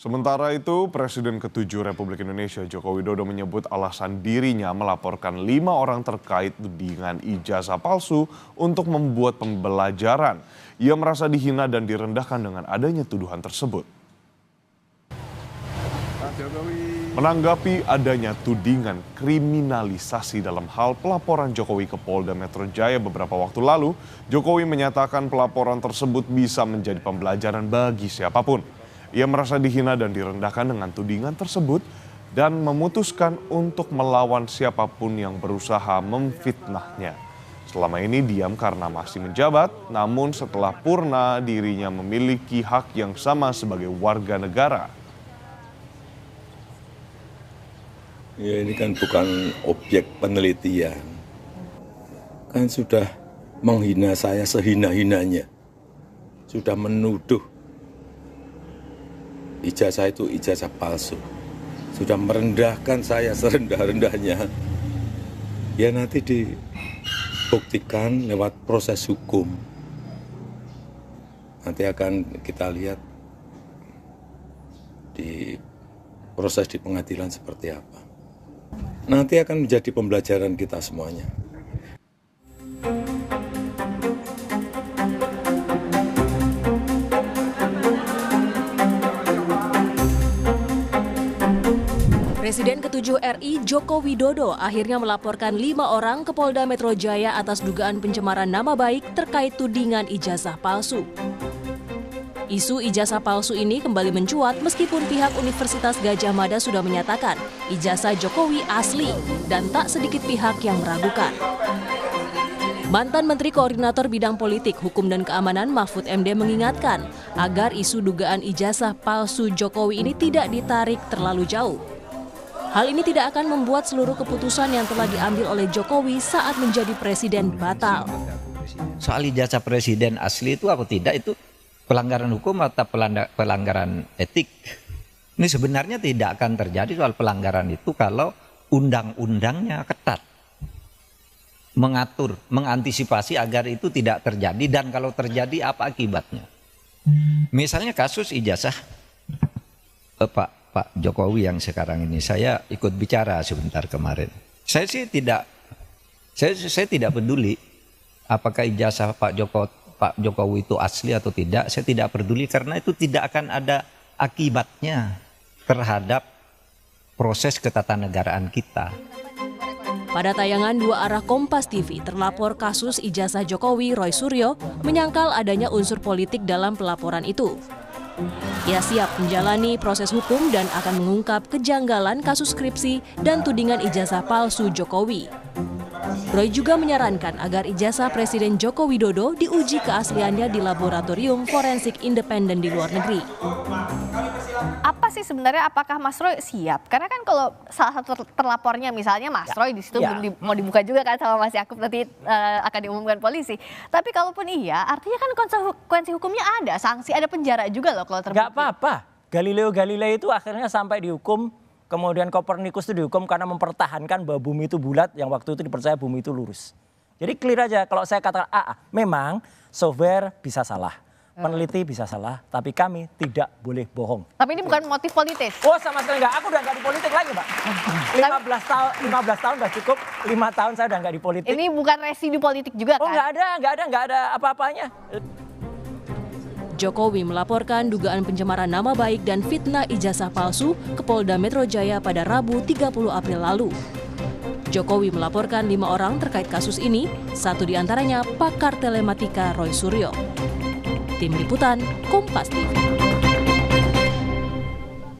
Sementara itu, Presiden ke-7 Republik Indonesia Joko Widodo menyebut alasan dirinya melaporkan 5 orang terkait tudingan ijazah palsu untuk membuat pembelajaran. Ia merasa dihina dan direndahkan dengan adanya tuduhan tersebut. Menanggapi adanya tudingan kriminalisasi dalam hal pelaporan Jokowi ke Polda Metro Jaya beberapa waktu lalu, Jokowi menyatakan pelaporan tersebut bisa menjadi pembelajaran bagi siapapun. Ia merasa dihina dan direndahkan dengan tudingan tersebut dan memutuskan untuk melawan siapapun yang berusaha memfitnahnya. Selama ini diam karena masih menjabat, namun setelah purna dirinya memiliki hak yang sama sebagai warga negara. Ya, ini kan bukan objek penelitian. Kan sudah menghina saya sehina-hinanya. Sudah menuduh ijazah itu ijazah palsu. Sudah merendahkan saya serendah-rendahnya. Ya nanti dibuktikan lewat proses hukum. Nanti akan kita lihat di proses di pengadilan seperti apa. Nanti akan menjadi pembelajaran kita semuanya. Presiden ke-7 RI Joko Widodo akhirnya melaporkan 5 orang ke Polda Metro Jaya atas dugaan pencemaran nama baik terkait tudingan ijazah palsu. Isu ijazah palsu ini kembali mencuat meskipun pihak Universitas Gadjah Mada sudah menyatakan ijazah Jokowi asli dan tak sedikit pihak yang meragukan. Mantan Menteri Koordinator Bidang Politik, Hukum dan Keamanan Mahfud MD mengingatkan agar isu dugaan ijazah palsu Jokowi ini tidak ditarik terlalu jauh. Hal ini tidak akan membuat seluruh keputusan yang telah diambil oleh Jokowi saat menjadi presiden batal. Soal ijazah presiden asli itu atau tidak itu pelanggaran hukum atau pelanggaran etik. Ini sebenarnya tidak akan terjadi soal pelanggaran itu kalau undang-undangnya ketat. Mengatur, mengantisipasi agar itu tidak terjadi dan kalau terjadi apa akibatnya. Misalnya kasus ijazah Pak Jokowi yang sekarang ini, saya ikut bicara sebentar kemarin. Saya tidak peduli apakah ijazah Pak Jokowi itu asli atau tidak, saya tidak peduli karena itu tidak akan ada akibatnya terhadap proses ketatanegaraan kita. Pada tayangan Dua Arah Kompas TV, terlapor kasus ijazah Jokowi Roy Suryo menyangkal adanya unsur politik dalam pelaporan itu. Ia siap menjalani proses hukum dan akan mengungkap kejanggalan kasus skripsi dan tudingan ijazah palsu Jokowi. Roy juga menyarankan agar ijazah Presiden Joko Widodo diuji keasliannya di laboratorium forensik independen di luar negeri. Apa sih sebenarnya, apakah Mas Roy siap? Karena kan kalau salah satu terlapornya misalnya Mas Roy di situ belum mau dibuka juga kan sama Mas Yakub, nanti akan diumumkan polisi. Tapi kalaupun iya, artinya kan konsekuensi hukumnya ada, sanksi, ada penjara juga loh kalau terbukti. Gak apa-apa. Galileo Galilei itu akhirnya sampai dihukum. Kemudian Kopernikus itu dihukum karena mempertahankan bahwa bumi itu bulat, yang waktu itu dipercaya bumi itu lurus. Jadi clear aja kalau saya katakan memang software bisa salah, peneliti bisa salah, tapi kami tidak boleh bohong. Tapi ini bukan motif politis. Oh sama sekali enggak, aku udah enggak di politik lagi Pak. 15 tahun udah cukup, 5 tahun saya udah enggak di politik. Ini bukan residu politik juga kan? Oh enggak ada apa-apanya. Jokowi melaporkan dugaan pencemaran nama baik dan fitnah ijazah palsu ke Polda Metro Jaya pada Rabu 30 April lalu. Jokowi melaporkan 5 orang terkait kasus ini, satu diantaranya pakar telematika Roy Suryo. Tim Liputan, Kompas TV.